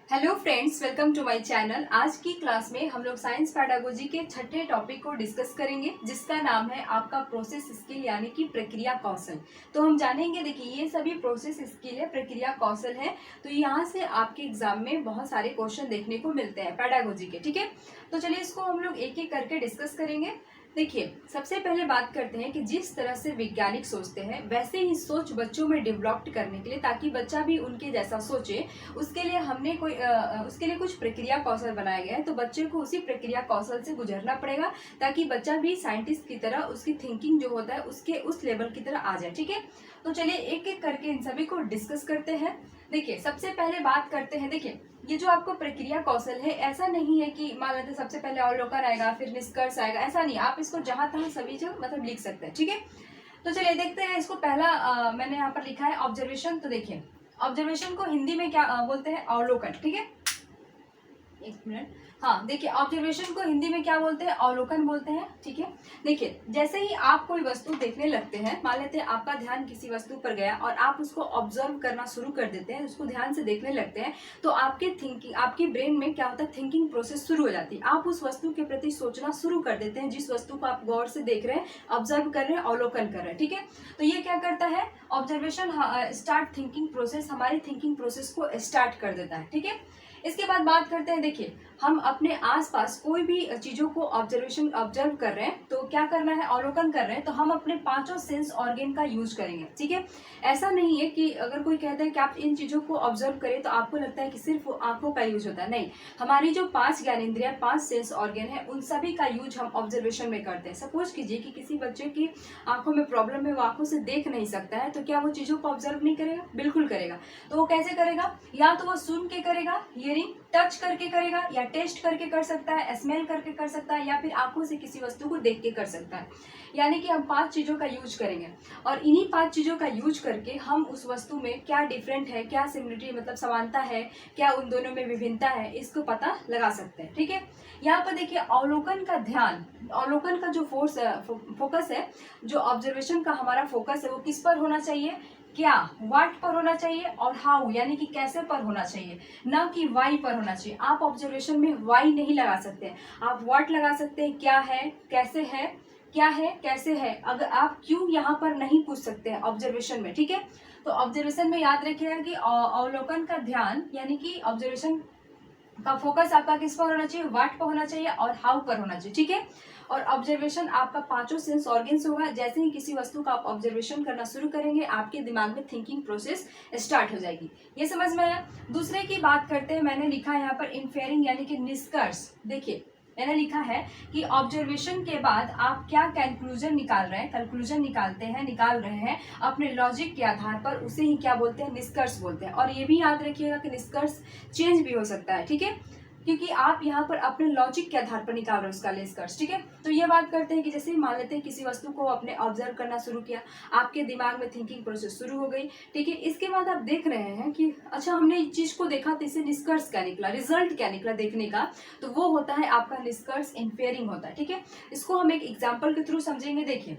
Hello friends, welcome to my channel. आज की class में हम लोग साइंस पैडागोजी के छठे टॉपिक को डिस्कस करेंगे, जिसका नाम है आपका प्रोसेस स्किल यानी कि प्रक्रिया कौशल। तो हम जानेंगे, देखिए ये सभी प्रोसेस स्किल है, प्रक्रिया कौशल है। तो यहाँ से आपके एग्जाम में बहुत सारे क्वेश्चन देखने को मिलते हैं पैडागोजी के, ठीक है। तो चलिए इसको हम लोग एक एक करके डिस्कस करेंगे। देखिए, सबसे पहले बात करते हैं कि जिस तरह से वैज्ञानिक सोचते हैं वैसे ही सोच बच्चों में डेवलप करने के लिए, ताकि बच्चा भी उनके जैसा सोचे, उसके लिए हमने उसके लिए कुछ प्रक्रिया कौशल बनाया गया है। तो बच्चे को उसी प्रक्रिया कौशल से गुजरना पड़ेगा, ताकि बच्चा भी साइंटिस्ट की तरह, उसकी थिंकिंग जो होता है उसके उस लेवल की तरह आ जाए, ठीक है। तो चलिए एक एक करके इन सभी को डिस्कस करते हैं। देखिए, सबसे पहले बात करते हैं, देखिए ये जो आपको प्रक्रिया कौशल है, ऐसा नहीं है कि मान लेते सबसे पहले अवलोकन आएगा फिर निष्कर्ष आएगा, ऐसा नहीं। आप इसको जहां तहां सभी जो मतलब लिख सकते हैं, ठीक है। तो चलिए देखते हैं इसको। पहला मैंने यहाँ पर लिखा है ऑब्जर्वेशन। तो देखिए, ऑब्जर्वेशन को हिंदी में क्या बोलते हैं? अवलोकन, ठीक है। एक मिनट। हाँ, देखिए ऑब्जर्वेशन को हिंदी में क्या बोलते हैं? अवलोकन बोलते हैं, ठीक है। देखिए, जैसे ही आप कोई वस्तु देखने लगते हैं, मान लेते हैं आपका ध्यान किसी वस्तु पर गया और आप उसको ऑब्जर्व करना शुरू कर देते हैं, उसको ध्यान से देखने लगते हैं, तो आपके ब्रेन में क्या होता है? थिंकिंग प्रोसेस शुरू हो जाती है। आप उस वस्तु के प्रति सोचना शुरू कर देते हैं, जिस वस्तु को आप गौर से देख रहे हैं, ऑब्जर्व कर रहे हैं, अवलोकन कर रहे हैं, ठीक है। तो ये क्या करता है? ऑब्जर्वेशन स्टार्ट थिंकिंग प्रोसेस, हमारी थिंकिंग प्रोसेस को स्टार्ट कर देता है, ठीक है। इसके बाद बात करते हैं, देखिए हम अपने आसपास कोई भी चीजों को ऑब्जर्व कर रहे हैं, तो क्या करना है? अवलोकन कर रहे हैं, तो हम अपने पांचों सेंस ऑर्गन का यूज करेंगे, ठीक है। ऐसा नहीं है कि अगर कोई कहता है कि आप इन चीजों को ऑब्जर्व करें तो आपको लगता है कि सिर्फ आंखों का यूज होता है। नहीं, हमारी जो 5 ज्ञानेंद्रिय, 5 सेंस ऑर्गन है, उन सभी का यूज हम ऑब्जर्वेशन में करते हैं। सपोज कीजिए कि किसी बच्चे की आंखों में प्रॉब्लम है, वो आंखों से देख नहीं सकता है, तो क्या वो चीजों को ऑब्जर्व नहीं करेगा? बिल्कुल करेगा। तो वो कैसे करेगा? या तो वो सुन के करेगा, हियरिंग, टच करके करेगा, या टेस्ट करके कर सकता है, स्मेल करके कर सकता है, या फिर आंखों से किसी वस्तु को देख के कर सकता है। यानी कि हम 5 चीजों का यूज करेंगे, और इन्हीं 5 चीजों का यूज करके हम उस वस्तु में क्या डिफरेंट है, क्या सिमिलरिटी मतलब समानता है, क्या उन दोनों में विभिन्नता है, इसको पता लगा सकते हैं, ठीक है। यहाँ पर देखिए, अवलोकन का ध्यान, अवलोकन का जो फोकस है, जो ऑब्जर्वेशन का हमारा फोकस है, वो किस पर होना चाहिए? क्या, व्हाट पर होना चाहिए, और हाउ यानी कि कैसे पर होना चाहिए, ना कि वाई पर होना चाहिए। आप ऑब्जर्वेशन में वाई नहीं लगा सकते, आप व्हाट लगा सकते हैं। क्या है, कैसे है, क्या है, कैसे है। अगर आप क्यों यहाँ पर नहीं पूछ सकते हैं ऑब्जर्वेशन में, ठीक है। तो ऑब्जर्वेशन में याद रखिएगा कि अवलोकन का ध्यान यानी कि ऑब्जर्वेशन का फोकस आपका किस पर होना चाहिए? व्हाट पर होना चाहिए और हाउ पर होना चाहिए, ठीक है। और ऑब्जर्वेशन आपका पांचों सेंस ऑर्गन्स होगा। जैसे ही किसी वस्तु का आप ऑब्जर्वेशन करना शुरू करेंगे, आपके दिमाग में थिंकिंग प्रोसेस स्टार्ट हो जाएगी। ये समझ में आया? दूसरे की बात करते हैं, मैंने लिखा है यहाँ पर इन्फेयरिंग यानी कि निष्कर्ष। देखिए, मैंने लिखा है कि ऑब्जर्वेशन के बाद आप क्या कंक्लूजन निकाल रहे हैं अपने लॉजिक के आधार पर, उसे ही क्या बोलते हैं? निष्कर्ष बोलते हैं। और ये भी याद रखिएगा कि निष्कर्ष चेंज भी हो सकता है, ठीक है, क्योंकि आप यहाँ पर अपने लॉजिक के आधार पर निकाल रहे हो उसका निष्कर्ष, ठीक है। तो ये बात करते हैं कि जैसे मान लेते हैं किसी वस्तु को आपने ऑब्जर्व करना शुरू किया, आपके दिमाग में थिंकिंग प्रोसेस शुरू हो गई, ठीक है। इसके बाद आप देख रहे हैं कि अच्छा, हमने इस चीज को देखा, तो इससे निष्कर्ष क्या निकला, रिजल्ट क्या निकला देखने का, तो वो होता है आपका निष्कर्ष, इन्फेयरिंग होता है, ठीक है। इसको हम एक एग्जाम्पल के थ्रू समझेंगे। देखिए,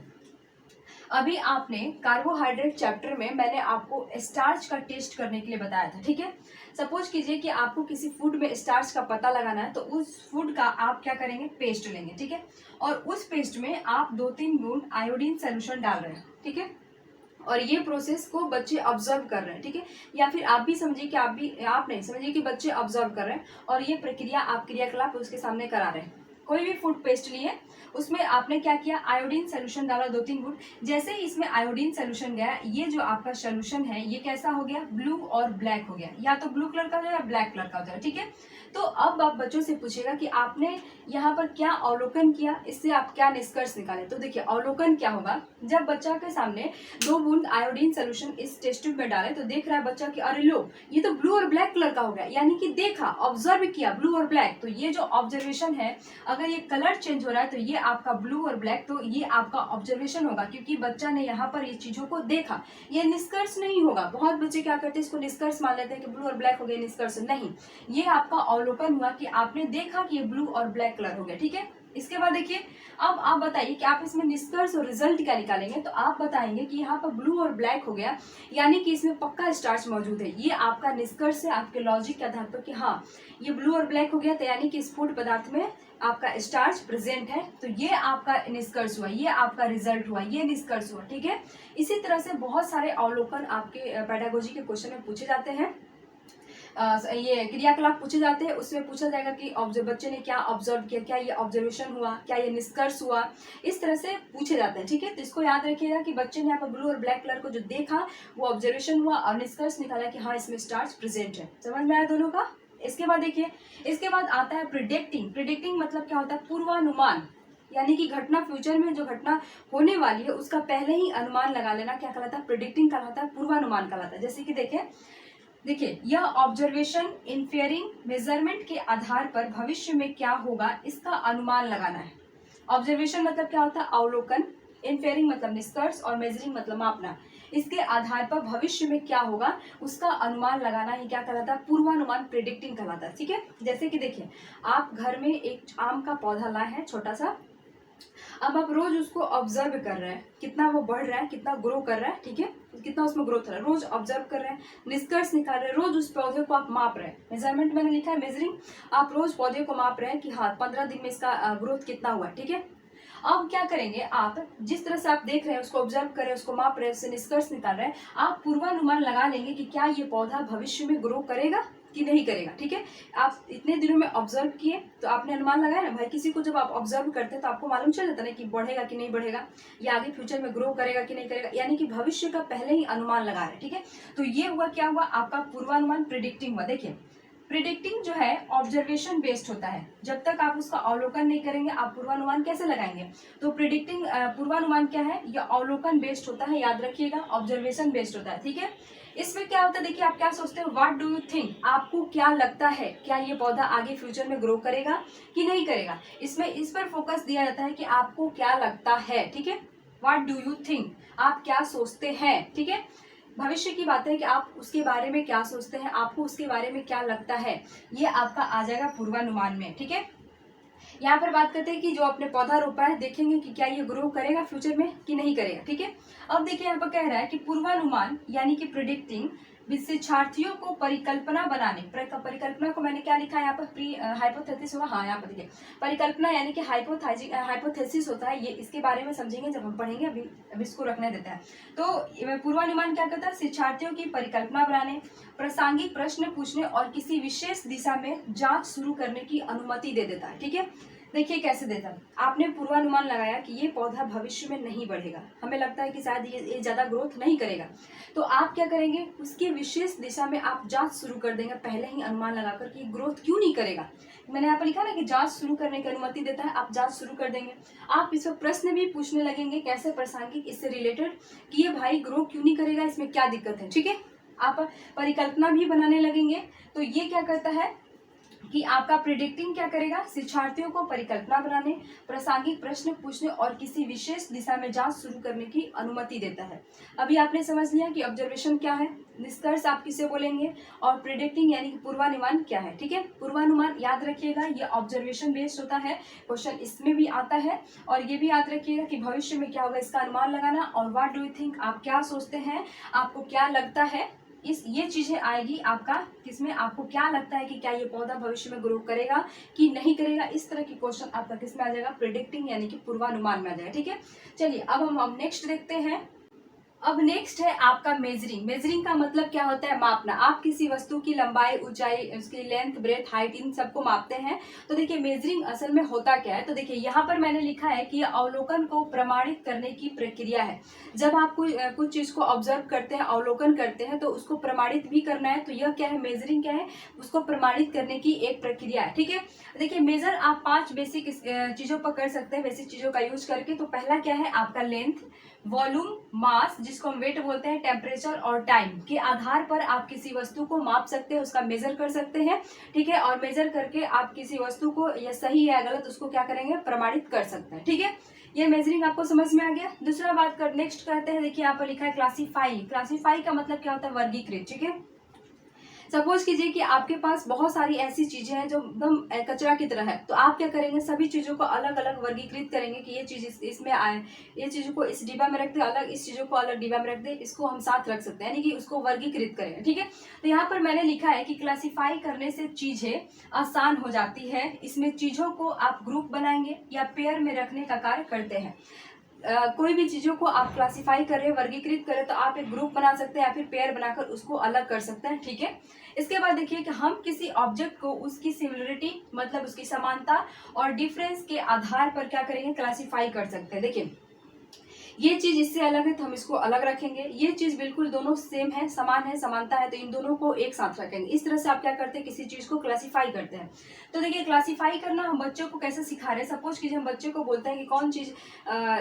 अभी आपने कार्बोहाइड्रेट चैप्टर में मैंने आपको स्टार्च का टेस्ट करने के लिए बताया था, ठीक है। सपोज कीजिए कि आपको किसी फूड में स्टार्च का पता लगाना है, तो उस फूड का आप क्या करेंगे? पेस्ट लेंगे, ठीक है। और उस पेस्ट में आप 2-3 बूंद आयोडीन सोल्यूशन डाल रहे हैं, ठीक है। और ये प्रोसेस को बच्चे ऑब्जर्व कर रहे हैं, ठीक है। या फिर आप भी समझिए कि आप नहीं समझिए कि बच्चे ऑब्जर्व कर रहे हैं, और ये प्रक्रिया, आप क्रियाकलाप उसके सामने करा रहे हैं। कोई भी फूड पेस्ट लिए, उसमें आपने क्या किया? आयोडीन सोल्यूशन डाला 2-3 बूंद। जैसे ही इसमें आयोडीन सोल्यूशन गया, ये जो आपका सोल्यूशन है ये कैसा हो गया? ब्लू और ब्लैक हो गया। या तो ब्लू कलर का हो जाएगा या ब्लैक कलर का हो जाएगा, ठीक है। तो अब आप बच्चों से पूछेगा कि आपने यहाँ पर क्या अवलोकन किया, इससे आप क्या निष्कर्ष निकाले। तो देखिए, अवलोकन क्या होगा? जब बच्चा के सामने 2 बूंद आयोडीन सोल्यूशन इस टेस्ट ट्यूब में डाले, तो देख रहा है बच्चा कि अरे लो, ये तो ब्लू और ब्लैक कलर का हो गया। यानी कि देखा, ऑब्जर्व किया, ब्लू और ब्लैक। तो ये जो ऑब्जर्वेशन है, अगर ये कलर चेंज हो रहा है तो ये आपका ब्लू और ब्लैक, तो ये आपका ऑब्जर्वेशन होगा, क्योंकि बच्चा ने यहाँ पर ये चीजों को देखा। ये निष्कर्ष नहीं होगा। बहुत बच्चे क्या करते हैं, इसको निष्कर्ष मान लेते हैं कि ब्लू और ब्लैक हो गया, निष्कर्ष नहीं। ये आपका अवलोकन हुआ कि आपने देखा कि ये ब्लू और ब्लैक कलर हो गया, ठीक है। इसके बाद देखिए, अब आप बताइए कि आप इसमें निष्कर्ष और रिजल्ट क्या निकालेंगे। तो आप बताएंगे कि यहाँ पर ब्लू और ब्लैक हो गया, यानी कि इसमें पक्का स्टार्च मौजूद है। ये आपका निष्कर्ष है आपके लॉजिक के आधार पर कि हाँ ये ब्लू और ब्लैक हो गया, तो यानी कि इस फूड पदार्थ में आपका स्टार्च प्रेजेंट है। तो ये आपका निष्कर्ष हुआ, ये आपका रिजल्ट हुआ, ये निष्कर्ष हुआ। ठीक है, इसी तरह से बहुत सारे अवलोकन आपके पेडागोजी के क्वेश्चन में पूछे जाते हैं। ये क्रियाकलाप पूछे जाते हैं, उसमें पूछा जाएगा कि बच्चे ने क्या ऑब्जर्व किया, क्या ये ऑब्जर्वेशन हुआ, क्या ये निष्कर्ष हुआ, इस तरह से पूछे जाते हैं। ठीक है, तो इसको याद रखिएगा कि बच्चे ने यहाँ पर ब्लू और ब्लैक कलर को जो देखा वो ऑब्जर्वेशन हुआ और निष्कर्ष निकाला कि हाँ इसमें स्टार्च प्रेजेंट है। समझ में आया दोनों का। इसके बाद देखिए, इसके बाद आता है प्रिडिक्टिंग। प्रिडिक्टिंग मतलब क्या होता है, पूर्वानुमान, यानी कि घटना फ्यूचर में जो घटना होने वाली है उसका पहले ही अनुमान लगा लेना क्या कहलाता है, प्रिडिक्टिंग कहलाता है, पूर्वानुमान कहलाता है। जैसे कि देखिए यह ऑब्जर्वेशन इन्फेयरिंग मेजरमेंट के आधार पर भविष्य में क्या होगा इसका अनुमान लगाना है। ऑब्जर्वेशन मतलब क्या होता है, अवलोकन, इन्फेयरिंग मतलब निष्कर्ष और मेजरिंग मतलब मापना। इसके आधार पर भविष्य में क्या होगा उसका अनुमान लगाना ही क्या कहलाता है, पूर्वानुमान, प्रिडिक्टिंग कहलाता है। ठीक है, जैसे कि देखिए आप घर में एक आम का पौधा लाए हैं छोटा सा, अब आप रोज उसको ऑब्जर्व कर रहे हैं, कितना वो बढ़ रहा है, कितना ग्रो कर रहा है। ठीक है, कितना उसमें ग्रोथ हो रहा है, रोज ऑब्जर्व कर रहे हैं, निष्कर्ष निकाल रहे हैं, रोज उस पौधे को आप माप रहे हैं। मेजरमेंट मैंने लिखा है मेजरिंग, आप रोज पौधे को माप रहे हैं कि हाँ 15 दिन में इसका ग्रोथ कितना हुआ। ठीक है, अब क्या करेंगे, आप जिस तरह से आप देख रहे हैं उसको ऑब्जर्व कर रहे हैं, उसको माप रहे हैं, उससे निष्कर्ष निकाल रहे हैं, आप पूर्वानुमान लगा लेंगे कि क्या ये पौधा भविष्य में ग्रो करेगा कि नहीं करेगा। ठीक है, आप इतने दिनों में ऑब्जर्व किए तो आपने अनुमान लगाया ना भाई। किसी को जब आप ऑब्जर्व करते हैं तो आपको मालूम चल जाता है कि बढ़ेगा कि नहीं बढ़ेगा, या आगे फ्यूचर में ग्रो करेगा कि नहीं करेगा, यानी कि भविष्य का पहले ही अनुमान लगा रहे हैं। ठीक है, तो ये हुआ, क्या हुआ आपका पूर्वानुमान, प्रिडिक्टिंग हुआ। देखिए प्रिडिक्टिंग जो है ऑब्जर्वेशन बेस्ड होता है, जब तक आप उसका अवलोकन नहीं करेंगे आप पूर्वानुमान कैसे लगाएंगे। तो प्रिडिक्टिंग पूर्वानुमान क्या है, यह अवलोकन बेस्ड होता है, याद रखिएगा, ऑब्जर्वेशन बेस्ड होता है। ठीक है, इसमें क्या होता है, देखिए आप क्या सोचते हो, व्हाट डू यू थिंक, आपको क्या लगता है, क्या ये पौधा आगे फ्यूचर में ग्रो करेगा कि नहीं करेगा। इसमें इस पर फोकस दिया जाता है कि आपको क्या लगता है। ठीक है, व्हाट डू यू थिंक, आप क्या सोचते हैं। ठीक है, भविष्य की बात है कि आप उसके बारे में क्या सोचते हैं, आपको उसके बारे में क्या लगता है, ये आपका आ जाएगा पूर्वानुमान में। ठीक है, यहाँ पर बात करते हैं कि जो आपने पौधा रोपा है, देखेंगे कि क्या ये ग्रो करेगा फ्यूचर में कि नहीं करेगा। ठीक है, अब देखिए यहाँ पर कह रहा है कि पूर्वानुमान यानी कि प्रिडिक्टिंग शिक्षार्थियों को परिकल्पना बनाने, परिकल्पना को मैंने क्या लिखा है यहाँ पर, प्री हाइपोथेसिस होगा। हाँ, यहाँ पर देखिए परिकल्पना यानी कि हाइपोथेसिस होता है, ये इसके बारे में समझेंगे जब हम पढ़ेंगे, अभी इसको रखने देता है। तो पूर्वानुमान क्या करता है, शिक्षार्थियों की परिकल्पना बनाने, प्रासंगिक प्रश्न पूछने और किसी विशेष दिशा में जांच शुरू करने की अनुमति दे देता है। ठीक है, देखिए कैसे देता है, आपने पूर्वानुमान लगाया कि ये पौधा भविष्य में नहीं बढ़ेगा, हमें लगता है कि शायद ये ज्यादा ग्रोथ नहीं करेगा, तो आप क्या करेंगे, उसकी विशेष दिशा में आप जांच शुरू कर देंगे पहले ही अनुमान लगाकर कि ग्रोथ क्यों नहीं करेगा। मैंने यहाँ पर लिखा ना कि जांच शुरू करने की अनुमति देता है, आप जांच शुरू कर देंगे। आप इस पर प्रश्न भी पूछने लगेंगे, कैसे, प्रासंगिक, इससे रिलेटेड कि ये भाई ग्रो क्यों नहीं करेगा, इसमें क्या दिक्कत है। ठीक है, आप परिकल्पना भी बनाने लगेंगे। तो ये क्या करता है कि आपका प्रिडिक्टिंग क्या करेगा, शिक्षार्थियों को परिकल्पना बनाने, प्रासंगिक प्रश्न पूछने और किसी विशेष दिशा में जांच शुरू करने की अनुमति देता है। अभी आपने समझ लिया कि ऑब्जर्वेशन क्या है, निष्कर्ष आप किसे बोलेंगे, और प्रिडिक्टिंग यानी कि पूर्वानुमान क्या है। ठीक है, पूर्वानुमान याद रखिएगा ये ऑब्जर्वेशन बेस्ड होता है, क्वेश्चन इसमें भी आता है। और ये भी याद रखिएगा कि भविष्य में क्या होगा इसका अनुमान लगाना, और व्हाट डू यू थिंक, आप क्या सोचते हैं, आपको क्या लगता है, ये चीजें आएगी आपका किसमें, आपको क्या लगता है कि क्या ये पौधा भविष्य में ग्रो करेगा कि नहीं करेगा। इस तरह की क्वेश्चन आपका किसमें आ जाएगा, प्रिडिक्टिंग यानी कि पूर्वानुमान में आ जाएगा। ठीक है, चलिए अब हम नेक्स्ट देखते हैं। अब नेक्स्ट है आपका मेजरिंग। मेजरिंग का मतलब क्या होता है, मापना। आप किसी वस्तु की लंबाई, ऊंचाई, उसकी लेंथ, ब्रेथ, हाइट, इन सबको मापते हैं। तो देखिए मेजरिंग असल में होता क्या है, तो देखिए यहाँ पर मैंने लिखा है कि अवलोकन को प्रमाणित करने की प्रक्रिया है। जब आप कुछ चीज को ऑब्जर्व करते हैं, अवलोकन करते हैं, तो उसको प्रमाणित भी करना है। तो यह क्या है, मेजरिंग क्या है, उसको प्रमाणित करने की एक प्रक्रिया है। ठीक है, देखिए मेजर आप 5 बेसिक चीजों पर कर सकते हैं, बेसिक चीजों का यूज करके। तो पहला क्या है आपका लेंथ, वॉल्यूम, मास जिसको हम वेट बोलते हैं, टेम्परेचर और टाइम के आधार पर आप किसी वस्तु को माप सकते हैं, उसका मेजर कर सकते हैं। ठीक है, और मेजर करके आप किसी वस्तु को या सही है गलत उसको क्या करेंगे, प्रमाणित कर सकते हैं। ठीक है, ये मेजरिंग आपको समझ में आ गया। दूसरा बात कर नेक्स्ट करते हैं, देखिए यहाँ पर लिखा है क्लासीफाई। क्लासीफाई का मतलब क्या होता है, वर्गीकृत। ठीक है, सपोज कीजिए कि आपके पास बहुत सारी ऐसी चीजें हैं जो एकदम कचरा की तरह है, तो आप क्या करेंगे, सभी चीजों को अलग अलग वर्गीकृत करेंगे कि ये चीज इसमें आए, ये चीजों को इस डिब्बा में रख दे अलग, इस चीजों को अलग डिब्बा में रख दे, इसको हम साथ रख सकते हैं, यानी कि उसको वर्गीकृत करेंगे। ठीक है, तो यहाँ पर मैंने लिखा है कि क्लासिफाई करने से चीजें आसान हो जाती है। इसमें चीजों को आप ग्रुप बनाएंगे या पेयर में रखने का कार्य करते हैं। कोई भी चीजों को आप क्लासिफाई कर रहे हैं, वर्गीकृत करें, तो आप एक ग्रुप बना सकते हैं या फिर पेयर बनाकर उसको अलग कर सकते हैं। ठीक है, इसके बाद देखिए कि हम किसी ऑब्जेक्ट को उसकी सिमिलरिटी मतलब उसकी समानता और डिफरेंस के आधार पर क्या करेंगे, क्लासिफाई कर सकते हैं। देखिए ये चीज इससे अलग है तो हम इसको अलग रखेंगे, ये चीज बिल्कुल दोनों सेम है, समान है, समानता है, तो इन दोनों को एक साथ रखेंगे। इस तरह से आप क्या करते हैं, किसी चीज को क्लासिफाई करते हैं। तो देखिए क्लासिफाई करना हम बच्चों को कैसे सिखा रहे हैं। सपोज कीजिए हम बच्चों को बोलते हैं कि कौन चीज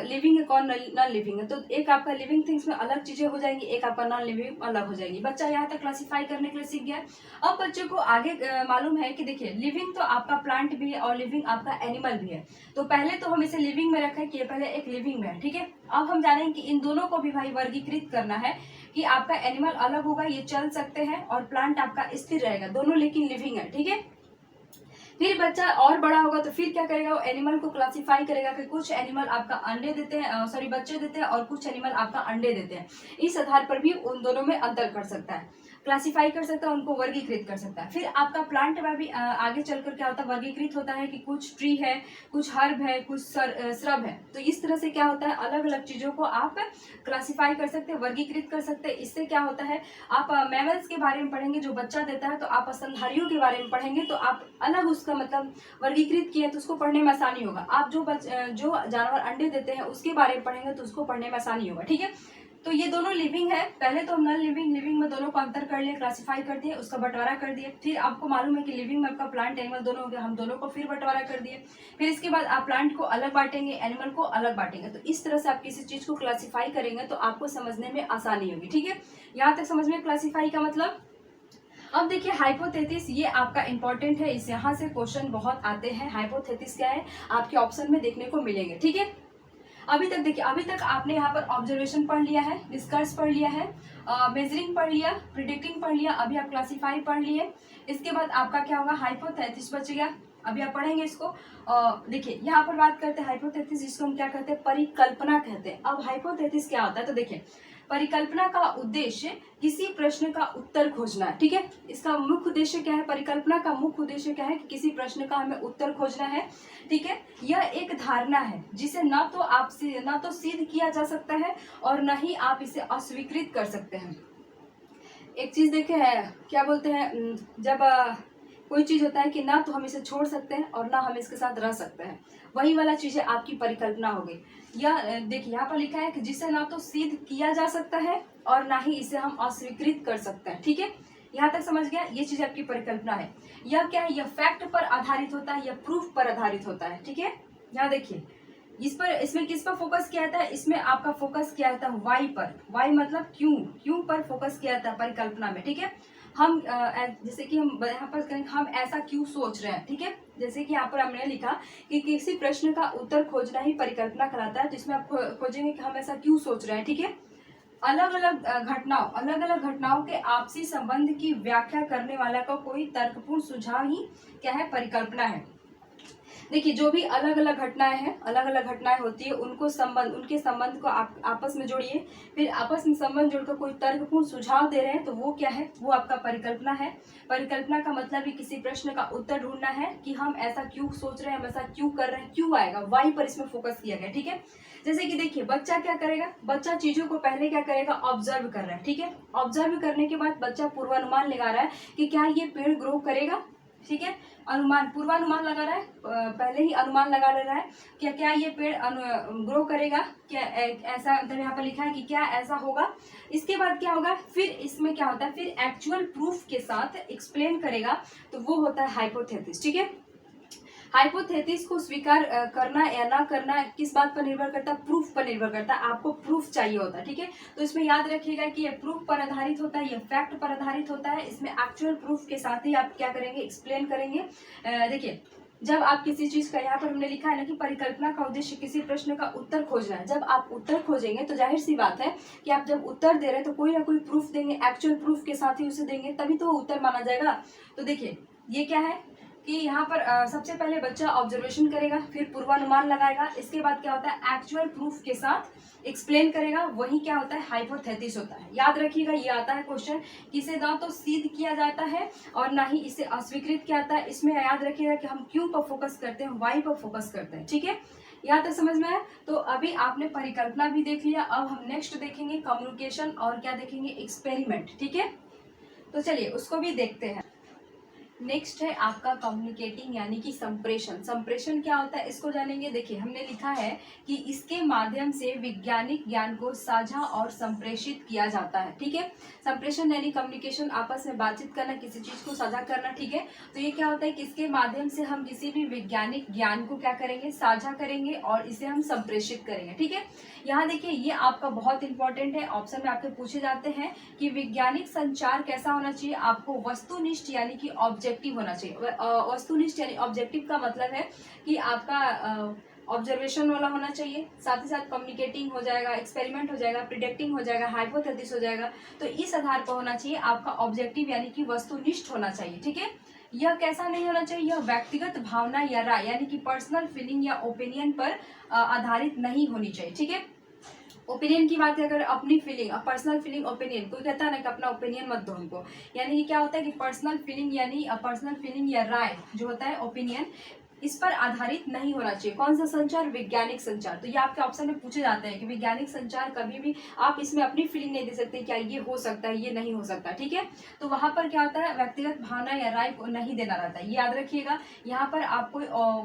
लिविंग है कौन नॉन लिविंग है, तो एक आपका लिविंग थिंग्स में अलग चीजें हो जाएंगी, एक आपका नॉन लिविंग अलग हो जाएगी। बच्चा यहाँ तक क्लासिफाई करने के लिए सीख गया। अब बच्चों को आगे मालूम है कि देखिए लिविंग तो आपका प्लांट भी है और लिविंग आपका एनिमल भी है, तो पहले तो हम इसे लिविंग में रखें कि ये पहले एक लिविंग में है। ठीक है, अब हम जानेंगे कि इन दोनों को भी भाई वर्गीकृत करना है कि आपका एनिमल अलग होगा, ये चल सकते हैं, और प्लांट आपका स्थिर रहेगा, दोनों लेकिन लिविंग है। ठीक है, फिर बच्चा और बड़ा होगा तो फिर क्या करेगा, वो एनिमल को क्लासिफाई करेगा कि कुछ एनिमल आपका अंडे देते हैं, सॉरी बच्चे देते हैं, और कुछ एनिमल आपका अंडे देते हैं। इस आधार पर भी उन दोनों में अंतर कर सकता है, क्लासिफाई कर सकता है, उनको वर्गीकृत कर सकता है। फिर आपका प्लांट में भी आगे चलकर क्या होता है, वर्गीकृत होता है कि कुछ ट्री है, कुछ हर्ब है, कुछ श्रब है। तो इस तरह से क्या होता है, अलग अलग चीजों को आप क्लासिफाई कर सकते हैं, वर्गीकृत कर सकते हैं। इससे क्या होता है, आप मैमल्स के बारे में पढ़ेंगे जो बच्चा देता है, तो आप स्तनधारियों के बारे में पढ़ेंगे तो आप अलग उसका मतलब वर्गीकृत किए तो उसको पढ़ने में आसानी होगा। आप जो जानवर अंडे देते हैं उसके बारे में पढ़ेंगे तो उसको पढ़ने में आसानी होगा। ठीक है, तो ये दोनों लिविंग है, पहले तो हम नॉन लिविंग लिविंग में दोनों को अंतर कर लिए, क्लासिफाई कर दिए, उसका बंटवारा कर दिए। फिर आपको मालूम है कि लिविंग में आपका प्लांट एनिमल दोनों हो गया, हम दोनों को फिर बंटवारा कर दिए। फिर इसके बाद आप प्लांट को अलग बांटेंगे, एनिमल को अलग बांटेंगे। तो इस तरह से आप किसी चीज को क्लासिफाई करेंगे तो आपको समझने में आसानी होगी। ठीक है, यहाँ तक समझ में क्लासिफाई का मतलब। अब देखिए हाइपोथेसिस, ये आपका इंपॉर्टेंट है, इस यहाँ से क्वेश्चन बहुत आते हैं। हाइपोथेसिस क्या है, आपके ऑप्शन में देखने को मिलेंगे। ठीक है, अभी तक देखिए, अभी तक आपने यहाँ पर ऑब्जर्वेशन पढ़ लिया है, डिस्कस पढ़ लिया है, मेजरिंग पढ़ लिया, प्रिडिक्टिंग पढ़ लिया, अभी आप क्लासिफाई पढ़ लिए। इसके बाद आपका क्या होगा, हाइपोथेसिस बच गया, अभी आप पढ़ेंगे इसको। देखिए यहाँ पर बात करते हैं हाइपोथेसिस, जिसको हम क्या कहते हैं, परिकल्पना कहते हैं। अब हाइपोथेसिस क्या होता है, तो देखिए परिकल्पना का उद्देश्य किसी प्रश्न का उत्तर खोजना है। ठीक है, इसका मुख्य उद्देश्य क्या है, परिकल्पना का मुख्य उद्देश्य क्या है कि किसी प्रश्न का हमें उत्तर खोजना है। ठीक है, यह एक धारणा है जिसे न तो सिद्ध किया जा सकता है और न ही आप इसे अस्वीकृत कर सकते हैं। एक चीज देखे है, क्या बोलते हैं, जब कोई चीज होता है कि ना तो हम इसे छोड़ सकते हैं और ना हम इसके साथ रह सकते हैं, वही वाला चीज आपकी परिकल्पना हो गई। या देखिए यहाँ पर लिखा है कि जिसे ना तो सिद्ध किया जा सकता है और ना ही इसे हम अस्वीकृत कर सकते हैं। ठीक है, यहाँ तक समझ गया, ये चीज आपकी परिकल्पना है। यह क्या है, यह फैक्ट पर आधारित होता है, यह प्रूफ पर आधारित होता है। ठीक है, यहाँ देखिए इसमें किस पर फोकस किया जाता है, इसमें आपका फोकस किया जाता है वाई पर। वाई मतलब क्यों पर फोकस किया जाता है परिकल्पना में। ठीक है, हम जैसे कि हम यहाँ पर करेंगे, हम ऐसा क्यों सोच रहे हैं। ठीक है, जैसे कि यहाँ पर हमने लिखा कि किसी प्रश्न का उत्तर खोजना ही परिकल्पना कहलाता है, जिसमें आप खोजेंगे कि हम ऐसा क्यों सोच रहे हैं। ठीक है, अलग अलग घटनाओं के आपसी संबंध की व्याख्या करने वाला का कोई तर्कपूर्ण सुझाव ही क्या है, परिकल्पना है। देखिए जो भी अलग अलग घटनाएं होती है, उनके संबंध को आप आपस में जोड़िए, फिर आपस में संबंध जोड़कर कोई तर्कपूर्ण सुझाव दे रहे हैं तो वो क्या है, वो आपका परिकल्पना है। परिकल्पना का मतलब ही किसी प्रश्न का उत्तर ढूंढना है कि हम ऐसा क्यों सोच रहे हैं, हम ऐसा क्यों कर रहे हैं, क्यों आएगा, वाई पर इसमें फोकस किया गया। ठीक है, जैसे कि देखिए बच्चा क्या करेगा, बच्चा चीजों को पहले क्या करेगा, ऑब्जर्व कर रहा है। ठीक है, ऑब्जर्व करने के बाद बच्चा पूर्वानुमान लगा रहा है कि क्या ये पेड़ ग्रो करेगा। ठीक है, पूर्वानुमान लगा रहा है, पहले ही अनुमान लगा ले रहा है क्या क्या ये पेड़ ग्रो करेगा, क्या ऐसा मतलब यहाँ पर लिखा है कि क्या ऐसा होगा। इसके बाद क्या होगा, फिर इसमें क्या होता है, फिर एक्चुअल प्रूफ के साथ एक्सप्लेन करेगा, तो वो होता है हाइपोथेसिस। ठीक है, हाइपोथेसिस को स्वीकार करना या ना करना किस बात पर निर्भर करता है, प्रूफ पर निर्भर करता है। आपको प्रूफ चाहिए होता है। ठीक है, तो इसमें याद रखिएगा कि ये प्रूफ पर आधारित होता है, ये फैक्ट पर आधारित होता है। इसमें एक्चुअल प्रूफ के साथ ही आप क्या करेंगे, एक्सप्लेन करेंगे। देखिए जब आप किसी चीज का, यहाँ पर हमने लिखा है ना कि परिकल्पना का उद्देश्य किसी प्रश्न का उत्तर खोजना है। जब आप उत्तर खोजेंगे तो जाहिर सी बात है कि आप जब उत्तर दे रहे हैं तो कोई ना कोई प्रूफ देंगे, एक्चुअल प्रूफ के साथ ही उसे देंगे, तभी तो वो उत्तर माना जाएगा। तो देखिए ये क्या है कि यहाँ पर सबसे पहले बच्चा ऑब्जर्वेशन करेगा, फिर पूर्वानुमान लगाएगा, इसके बाद क्या होता है एक्चुअल प्रूफ के साथ एक्सप्लेन करेगा, वही क्या होता है हाइपोथेसिस होता है। याद रखिएगा ये आता है क्वेश्चन कि इसे ना तो सिद्ध किया जाता है और ना ही इसे अस्वीकृत किया जाता है। इसमें याद रखिएगा कि हम क्यों पर फोकस करते हैं, वाई पर फोकस करते हैं। ठीक है, यहाँ तक समझ में आया। तो अभी आपने परिकल्पना भी देख लिया, अब हम नेक्स्ट देखेंगे कम्युनिकेशन और क्या देखेंगे, एक्सपेरिमेंट। ठीक है, तो चलिए उसको भी देखते हैं। नेक्स्ट है आपका कम्युनिकेटिंग यानी कि संप्रेषण। संप्रेषण क्या होता है इसको जानेंगे। देखिए हमने लिखा है कि इसके माध्यम से वैज्ञानिक ज्ञान को साझा और संप्रेषित किया जाता है। ठीक है, संप्रेषण यानी कम्युनिकेशन, आपस में बातचीत करना, किसी चीज को साझा करना। ठीक है, तो ये क्या होता है कि इसके माध्यम से हम किसी भी वैज्ञानिक ज्ञान को क्या करेंगे, साझा करेंगे और इसे हम संप्रेषित करेंगे। ठीक है, यहाँ देखिए ये आपका बहुत इंपॉर्टेंट है, ऑप्शन में आपके पूछे जाते हैं कि वैज्ञानिक संचार कैसा होना चाहिए। आपको वस्तुनिष्ठ यानी कि ऑब्जेक्टिव होना चाहिए। वस्तुनिष्ठ यानी ऑब्जेक्टिव का मतलब है कि आपका ऑब्जर्वेशन वाला होना चाहिए, साथ ही साथ कम्युनिकेटिंग हो जाएगा, एक्सपेरिमेंट हो जाएगा, प्रिडिक्टिंग हो जाएगा, हाइपोथेसिस हो जाएगा। तो इस आधार पर होना चाहिए आपका ऑब्जेक्टिव यानी कि वस्तुनिष्ठ होना चाहिए। ठीक है, यह कैसा नहीं होना चाहिए, यह व्यक्तिगत भावना या राय यानी कि पर्सनल फीलिंग या ओपिनियन पर आधारित नहीं होनी चाहिए। ठीक है, ओपिनियन की बात अगर अपनी फीलिंग, पर्सनल फीलिंग, ओपिनियन, कोई कहता है ना कि अपना ओपिनियन मत दो हमको, यानी कि क्या होता है कि पर्सनल फीलिंग यानी पर्सनल फीलिंग या राय जो होता है ओपिनियन, इस पर आधारित नहीं होना चाहिए। कौन सा संचार, वैज्ञानिक संचार। तो ये आपके ऑप्शन में पूछे जाते हैं कि वैज्ञानिक संचार कभी भी आप इसमें अपनी फीलिंग नहीं दे सकते, क्या ये हो सकता है, ये नहीं हो सकता। ठीक है, तो वहां पर क्या होता है व्यक्तिगत भावना या राय को नहीं देना रहता है, ये याद रखिएगा। यहाँ पर आपको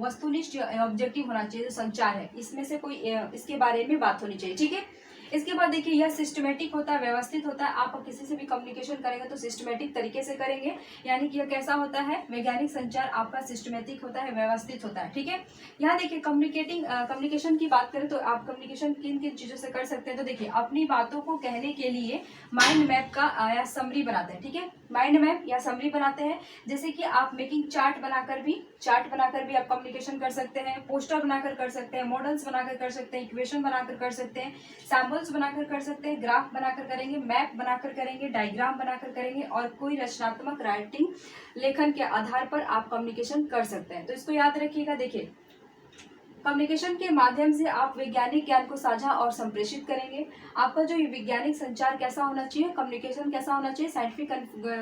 वस्तुनिष्ठ ऑब्जेक्टिव होना चाहिए जो संचार है, इसमें से कोई इसके बारे में बात होनी चाहिए। ठीक है, इसके बाद देखिए यह सिस्टमेटिक होता है, व्यवस्थित होता है। आप किसी से भी कम्युनिकेशन करेंगे तो सिस्टमेटिक तरीके से करेंगे, यानी कि यह कैसा होता है, वैज्ञानिक संचार आपका सिस्टमेटिक होता है, व्यवस्थित होता है। ठीक है, यहाँ देखिए कम्युनिकेशन की बात करें तो आप कम्युनिकेशन किन किन चीजों से कर सकते हैं। तो देखिए अपनी बातों को कहने के लिए माइंड मैप का या समरी बनाते हैं। ठीक है, माइंड मैप या समरी बनाते हैं, जैसे कि आप मेकिंग चार्ट बनाकर भी आप कम्युनिकेशन कर सकते हैं, पोस्टर बनाकर कर सकते हैं, मॉडल्स बनाकर कर सकते हैं, इक्वेशन बनाकर कर सकते हैं, सैम्पल्स बनाकर कर सकते हैं, ग्राफ बनाकर करेंगे, मैप बनाकर करेंगे, डायग्राम बनाकर करेंगे, और कोई रचनात्मक राइटिंग लेखन के आधार पर आप कम्युनिकेशन कर सकते हैं। तो इसको याद रखिएगा। देखिए कम्युनिकेशन के माध्यम से आप वैज्ञानिक ज्ञान को साझा और संप्रेषित करेंगे। आपका जो ये वैज्ञानिक संचार कैसा होना चाहिए, कम्युनिकेशन कैसा होना चाहिए, साइंटिफिक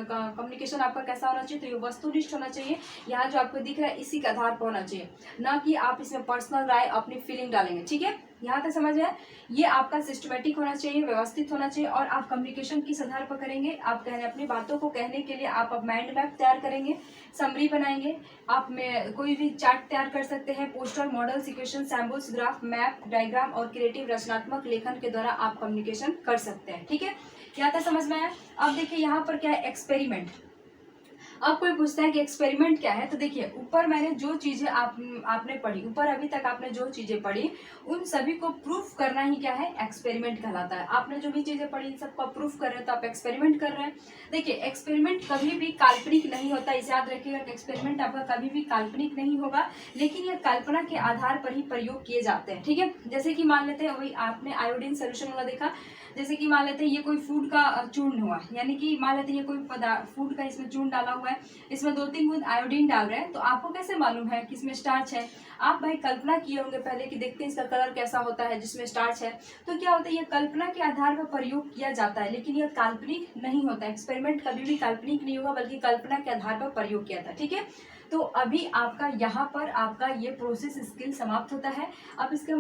कम्युनिकेशन आपका कैसा होना चाहिए, तो ये वस्तुनिष्ठ होना चाहिए। यहाँ जो आपको दिख रहा है इसी के आधार पर होना चाहिए, ना कि आप इसमें पर्सनल राय अपनी फीलिंग डालेंगे। ठीक है, यहाँ तक समझ है। ये आपका सिस्टमेटिक होना चाहिए, व्यवस्थित होना चाहिए, और आप कम्युनिकेशन किस आधार पर करेंगे, आप कहने अपनी बातों को कहने के लिए आप माइंड मैप तैयार करेंगे, समरी बनाएंगे, आप में कोई भी चार्ट तैयार कर सकते हैं, poster, models, equation, samples, graph, map, diagram और क्रिएटिव रचनात्मक लेखन के द्वारा आप कम्युनिकेशन कर सकते हैं। ठीक है, यहाँ तक समझ में आया। अब देखिए यहाँ पर क्या है, एक्सपेरिमेंट। अब कोई पूछता है कि एक्सपेरिमेंट क्या है, तो देखिए ऊपर मैंने जो चीजें आपने पढ़ी, ऊपर अभी तक आपने जो चीजें पढ़ी उन सभी को प्रूफ करना ही क्या है, एक्सपेरिमेंट कहलाता है। आपने जो भी चीजें पढ़ी इन सबको प्रूफ कर रहे हैं तो आप एक्सपेरिमेंट कर रहे हैं। देखिए एक्सपेरिमेंट कभी भी काल्पनिक नहीं होता, इसे याद रखिएगा कि एक्सपेरिमेंट आपका कभी भी काल्पनिक नहीं होगा, लेकिन यह कल्पना के आधार पर ही प्रयोग किए जाते हैं। ठीक है, जैसे कि मान लेते हैं वही आपने आयोडीन सोल्यूशन वाला देखा, जैसे कि मान लेते हैं ये कोई फूड का चूर्ण हुआ, यानी कि मान लेते हैं ये कोई पदार्थ फूड का इसमें चूर्ण डाला हुआ है, इसमें 2-3 बूंद आयोडीन डाल रहे हैं, तो आपको कैसे मालूम है कि इसमें स्टार्च है। आप भाई कल्पना किए होंगे पहले कि देखते हैं इसका कलर कैसा होता है जिसमें स्टार्च है। तो क्या होता है, ये कल्पना के आधार पर प्रयोग किया जाता है, लेकिन यह काल्पनिक नहीं होता। एक्सपेरिमेंट कभी भी काल्पनिक नहीं होगा, बल्कि कल्पना के आधार पर प्रयोग किया था। ठीक है, तो अभी आपका यहाँ पर आपका ये प्रोसेस स्किल समाप्त होता है। अब इसके